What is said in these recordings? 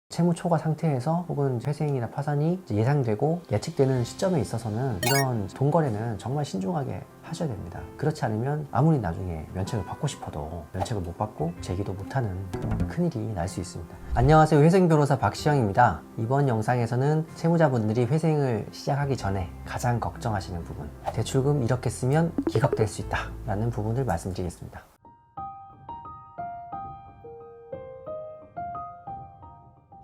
채무 초과 상태에서 혹은 회생이나 파산이 예상되고 예측되는 시점에 있어서는 이런 돈 거래는 정말 신중하게 하셔야 됩니다. 그렇지 않으면 아무리 나중에 면책을 받고 싶어도 면책을 못 받고 제기도 못하는 그런 큰일이 날 수 있습니다. 안녕하세요, 회생 변호사 박시영입니다. 이번 영상에서는 채무자분들이 회생을 시작하기 전에 가장 걱정하시는 부분, 대출금 이렇게 쓰면 기각될 수 있다 라는 부분을 말씀드리겠습니다.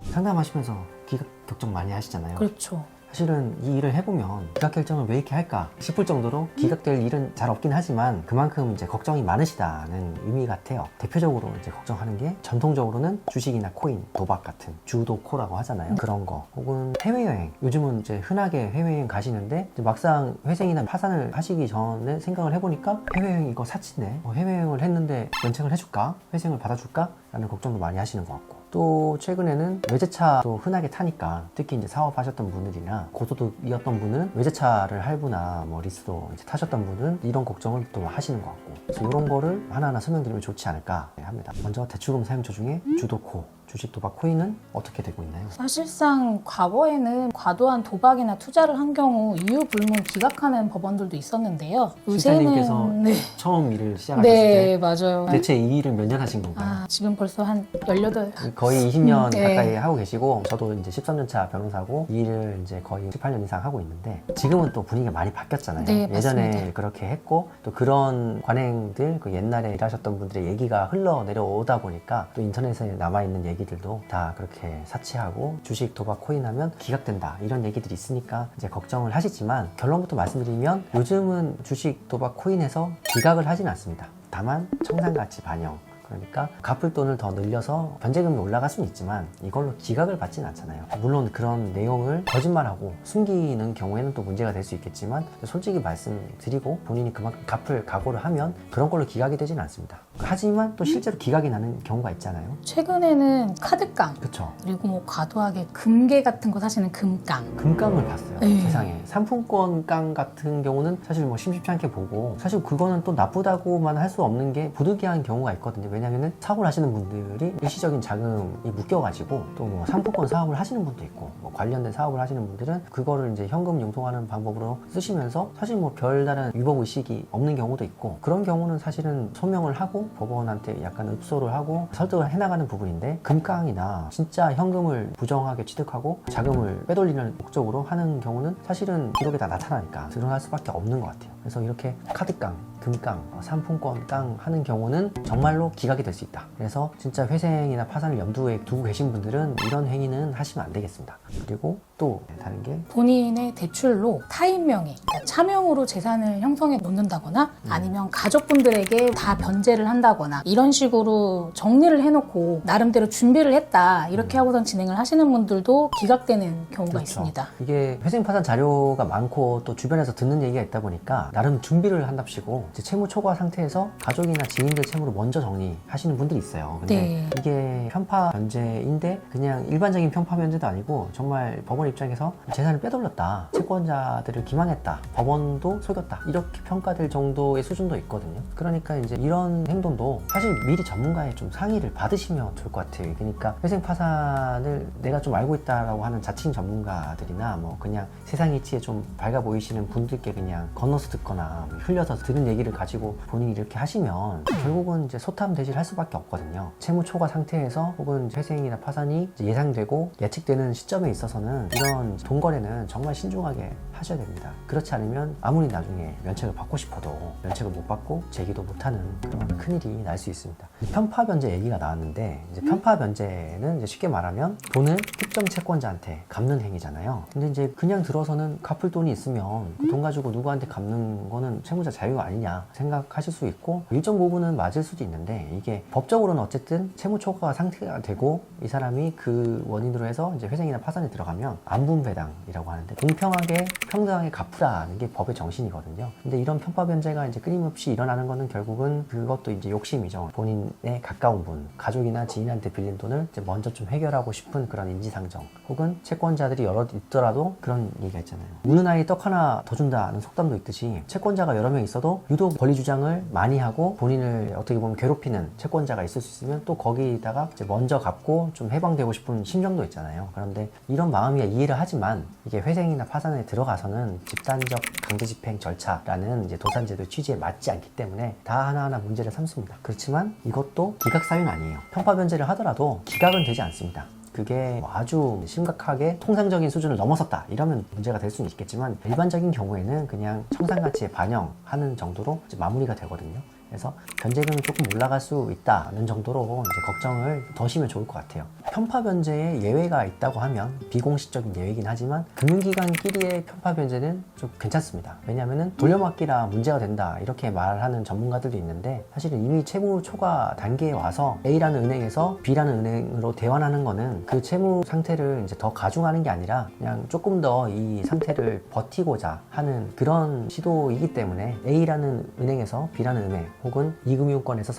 상담하시면서 기각 걱정 많이 하시잖아요. 그렇죠. 사실은 이 일을 해보면 기각 결정을 왜 이렇게 할까 싶을 정도로 기각될 일은 잘 없긴 하지만 그만큼 이제 걱정이 많으시다는 의미 같아요. 대표적으로 이제 걱정하는 게 전통적으로는 주식이나 코인, 도박 같은 주도코라고 하잖아요. 그런 거 혹은 해외여행. 요즘은 이제 흔하게 해외여행 가시는데 이제 막상 회생이나 파산을 하시기 전에 생각을 해보니까 해외여행 이거 사치네. 해외여행을 했는데 면책을 해줄까? 회생을 받아줄까? 라는 걱정도 많이 하시는 것 같고, 또 최근에는 외제차도 흔하게 타니까 특히 이제 사업하셨던 분들이나 고소득이었던 분은 외제차를 할부나 뭐 리스도 이제 타셨던 분은 이런 걱정을 또 하시는 것 같고, 그래서 이런 거를 하나하나 설명드리면 좋지 않을까 합니다. 먼저 대출금 사용처 중에 주도코, 주식, 도박, 코인은 어떻게 되고 있나요? 사실상 과거에는 과도한 도박이나 투자를 한 경우 이유 불문 기각하는 법원들도 있었는데요. 실장님께서 네. 처음 일을 시작하셨을 네, 때 맞아요. 대체 이 일을 몇 년 하신 건가요? 지금 벌써 한 18. 거의 20년 네. 가까이 하고 계시고, 저도 이제 13년 차 변호사고 이 일을 이제 거의 18년 이상 하고 있는데, 지금은 또 분위기가 많이 바뀌었잖아요. 네, 예전에 맞습니다. 그렇게 했고, 또 그런 관행들, 그 옛날에 일하셨던 분들의 얘기가 흘러내려오다 보니까 또 인터넷에 남아있는 얘기들도 다 그렇게 사치하고 주식, 도박, 코인 하면 기각된다 이런 얘기들이 있으니까 이제 걱정을 하시지만, 결론부터 말씀드리면 요즘은 주식, 도박, 코인에서 기각을 하진 않습니다. 다만 청산가치 반영, 그러니까 갚을 돈을 더 늘려서 변제금이 올라갈 수는 있지만 이걸로 기각을 받지는 않잖아요. 물론 그런 내용을 거짓말하고 숨기는 경우에는 또 문제가 될 수 있겠지만, 솔직히 말씀드리고 본인이 그만큼 갚을 각오를 하면 그런 걸로 기각이 되지는 않습니다. 하지만 또 실제로 기각이 나는 경우가 있잖아요. 최근에는 카드깡, 그쵸? 그리고 뭐 과도하게 금괴 같은 거 사시는 금깡. 금깡을 봤어요. 네. 세상에. 상품권 깡 같은 경우는 사실 뭐 심심치 않게 보고, 사실 그거는 또 나쁘다고만 할 수 없는 게 부득이한 경우가 있거든요. 왜냐면은 사고를 하시는 분들이 일시적인 자금이 묶여가지고 또 뭐 상품권 사업을 하시는 분도 있고, 뭐 관련된 사업을 하시는 분들은 그거를 이제 현금 융통하는 방법으로 쓰시면서 사실 뭐 별다른 위법 의식이 없는 경우도 있고, 그런 경우는 사실은 소명을 하고 법원한테 약간 읍소를 하고 설득을 해나가는 부분인데, 금깡이나 진짜 현금을 부정하게 취득하고 자금을 빼돌리는 목적으로 하는 경우는 사실은 기록에 다 나타나니까 드러날 수밖에 없는 것 같아요. 그래서 이렇게 카드깡, 금깡, 상품권 깡 하는 경우는 정말로 기각이 될 수 있다. 그래서 진짜 회생이나 파산을 염두에 두고 계신 분들은 이런 행위는 하시면 안 되겠습니다. 그리고 또 다른 게 본인의 대출로 타인 명의, 그러니까 차명으로 재산을 형성해 놓는다거나 아니면 가족분들에게 다 변제를 한다거나 이런 식으로 정리를 해놓고 나름대로 준비를 했다 이렇게 하고선 진행을 하시는 분들도 기각되는 경우가 그렇죠. 있습니다. 이게 회생 파산 자료가 많고 또 주변에서 듣는 얘기가 있다 보니까 나름 준비를 한답시고 이제 채무 초과 상태에서 가족이나 지인들 채무를 먼저 정리하시는 분들이 있어요. 근데 네. 이게 편파 변제인데 그냥 일반적인 편파 변제도 아니고 정말 법원 입장에서 재산을 빼돌렸다, 채권자들을 기망했다, 법원도 속였다 이렇게 평가될 정도의 수준도 있거든요. 그러니까 이제 이런 행동도 사실 미리 전문가의 좀 상의를 받으시면 좋을 것 같아요. 그러니까 회생 파산을 내가 좀 알고 있다라고 하는 자칭 전문가들이나 뭐 그냥 세상 이치에 좀 밝아 보이시는 분들께 그냥 건너서 듣거나 흘려서 들은 얘기를 가지고 본인이 이렇게 하시면 결국은 이제 소탐대실 할 수밖에 없거든요. 채무 초과 상태에서 혹은 회생이나 파산이 예상되고 예측되는 시점에 있어서는 이런 돈 거래는 정말 신중하게 하셔야 됩니다. 그렇지 않으면 아무리 나중에 면책을 받고 싶어도 면책을 못 받고 제기도 못하는 그런 큰일이 날 수 있습니다. 편파 변제 얘기가 나왔는데, 이제 편파 변제는 이제 쉽게 말하면 돈을 특정 채권자한테 갚는 행위잖아요. 근데 이제 그냥 들어서는 갚을 돈이 있으면 그 돈 가지고 누구한테 갚는 거는 채무자 자유가 아니냐 생각하실 수 있고, 일정 부분은 맞을 수도 있는데, 이게 법적으로는 어쨌든 채무 초과 상태가 되고 이 사람이 그 원인으로 해서 이제 회생이나 파산에 들어가면 안분배당이라고 하는데, 공평하게 평등하게 갚으라는 게 법의 정신이거든요. 근데 이런 편파 변제가 이제 끊임없이 일어나는 거는 결국은 그것도 이제 욕심이죠. 본인의 가까운 분, 가족이나 지인한테 빌린 돈을 이제 먼저 좀 해결하고 싶은 그런 인지상정, 혹은 채권자들이 여러 있더라도 그런 얘기가 있잖아요. 우는 아이 떡 하나 더 준다는 속담도 있듯이 채권자가 여러 명 있어도 유독 권리 주장을 많이 하고 본인을 어떻게 보면 괴롭히는 있는 채권자가 있을 수 있으면 또 거기다가 이제 먼저 갚고 좀 해방되고 싶은 심정도 있잖아요. 그런데 이런 마음이야 이해를 하지만 이게 회생이나 파산에 들어가서는 집단적 강제집행 절차라는 이제 도산제도 취지에 맞지 않기 때문에 다 하나하나 문제를 삼습니다. 그렇지만 이것도 기각사유는 아니에요. 편파변제를 하더라도 기각은 되지 않습니다. 그게 뭐 아주 심각하게 통상적인 수준을 넘어섰다 이러면 문제가 될 수는 있겠지만 일반적인 경우에는 그냥 청산가치에 반영하는 정도로 이제 마무리가 되거든요. 그래서 변제금이 조금 올라갈 수 있다는 정도로 이제 걱정을 더시면 좋을 것 같아요. 편파 변제에 예외가 있다고 하면 비공식적인 예외이긴 하지만 금융기관끼리의 편파 변제는 좀 괜찮습니다. 왜냐하면 돌려막기라 문제가 된다 이렇게 말하는 전문가들도 있는데 사실은 이미 채무 초과 단계에 와서 A라는 은행에서 B라는 은행으로 대환하는 거는 그 채무 상태를 이제 더 가중하는 게 아니라 그냥 조금 더 이 상태를 버티고자 하는 그런 시도이기 때문에 A라는 은행에서 B라는 은행 혹은 2금융권에서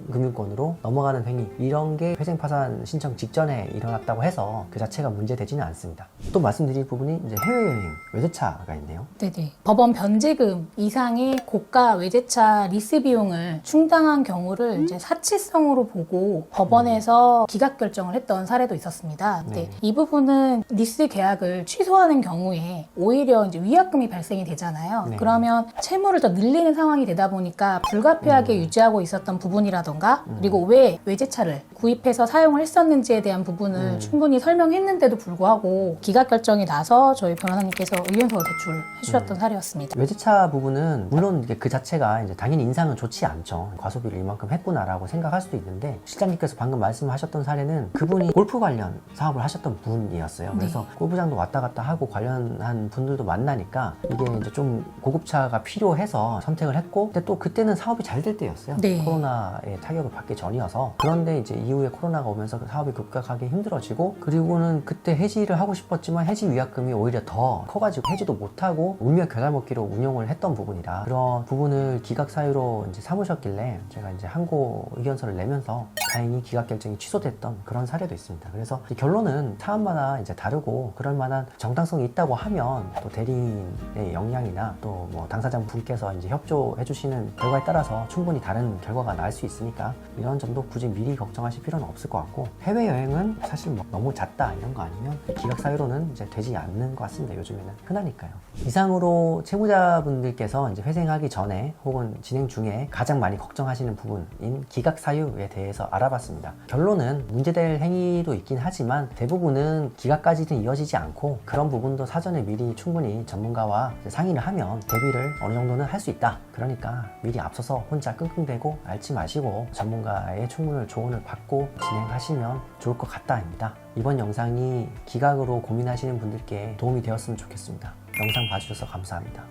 3금융권으로 넘어가는 행위 이런 게 회생파산 신청 직전에 일어났다고 해서 그 자체가 문제되지는 않습니다. 또 말씀드릴 부분이 이제 해외여행 외제차가 있네요. 네네. 법원 변제금 이상의 고가 외제차 리스 비용을 충당한 경우를 이제 사치성으로 보고 법원에서 기각 결정을 했던 사례도 있었습니다. 근데 네. 이 부분은 리스 계약을 취소하는 경우에 오히려 이제 위약금이 발생이 되잖아요. 네. 그러면 채무를 더 늘리는 상황이 되다 보니까 불가피하게 유지하고 있었던 부분이라던가 그리고 왜 외제차를 구입해서 사용을 했었는지에 대한 부분을 충분히 설명했는데도 불구하고 기각 결정이 나서 저희 변호사님께서 의견서 제출해 주셨던 사례였습니다. 외제차 부분은 물론 이게 그 자체가 이제 당연히 인상은 좋지 않죠. 과소비를 이만큼 했구나라고 생각할 수도 있는데 실장님께서 방금 말씀하셨던 사례는 그분이 골프 관련 사업을 하셨던 분이었어요. 그래서 골프장도 왔다 갔다 하고 관련한 분들도 만나니까 이게 이제 좀 고급차가 필요해서 선택을 했고 근데 또 그때는 사업이 잘 될 때였어요. 네. 코로나의 타격을 받기 전이어서 그런데 이제 이후에 코로나가 오면서 사업이 급격하게 힘들어지고 그리고는 그때 해지를 하고 싶었지만 해지 위약금이 오히려 더 커가지고 해지도 못하고 울며 겨잘 먹기로 운용을 했던 부분이라 그런 부분을 기각 사유로 이제 삼으셨길래 제가 이제 항고 의견서를 내면서 다행히 기각 결정이 취소됐던 그런 사례도 있습니다. 그래서 결론은 사안마다 이제 다르고 그럴 만한 정당성이 있다고 하면 또 대리인의 역량이나 또 뭐 당사자 분께서 이제 협조해 주시는 결과에 따라서 충분히 다른 결과가 날 수 있으니까 이런 점도 굳이 미리 걱정하실 필요는 없을 것 같고 해외여행은 사실 뭐 너무 잦다 이런 거 아니면 기각 사유로는 이제 되지 않는 것 같습니다. 요즘에는 흔하니까요. 이상으로 채무자분들께서 이제 회생하기 전에 혹은 진행 중에 가장 많이 걱정하시는 부분인 기각 사유에 대해서 알아봤습니다. 결론은 문제될 행위도 있긴 하지만 대부분은 기각까지는 이어지지 않고 그런 부분도 사전에 미리 충분히 전문가와 상의를 하면 대비를 어느 정도는 할 수 있다. 그러니까 미리 앞서서 혼자 끙끙대고 앓지 마시고 전문가의 충분한 조언을 받고 진행하시면 좋을 것 같다입니다. 이번 영상이 기각으로 고민하시는 분들께 도움이 되었으면 좋겠습니다. 영상 봐주셔서 감사합니다.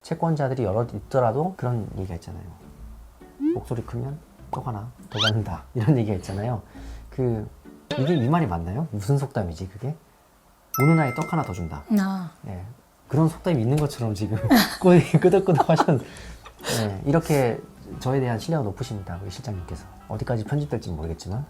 채권자들이 여러 있더라도 그런 얘기가 있잖아요. 목소리 크면 떡 하나 더 받는다 이런 얘기가 있잖아요. 이게 이 말이 맞나요? 무슨 속담이지 그게? 우는 아이 떡 하나 더 준다. 네, 그런 속담이 있는 것처럼 지금 끄덕끄덕 하셨는데 네, 이렇게 저에 대한 신뢰가 높으십니다. 우리 실장님께서. 어디까지 편집될지 모르겠지만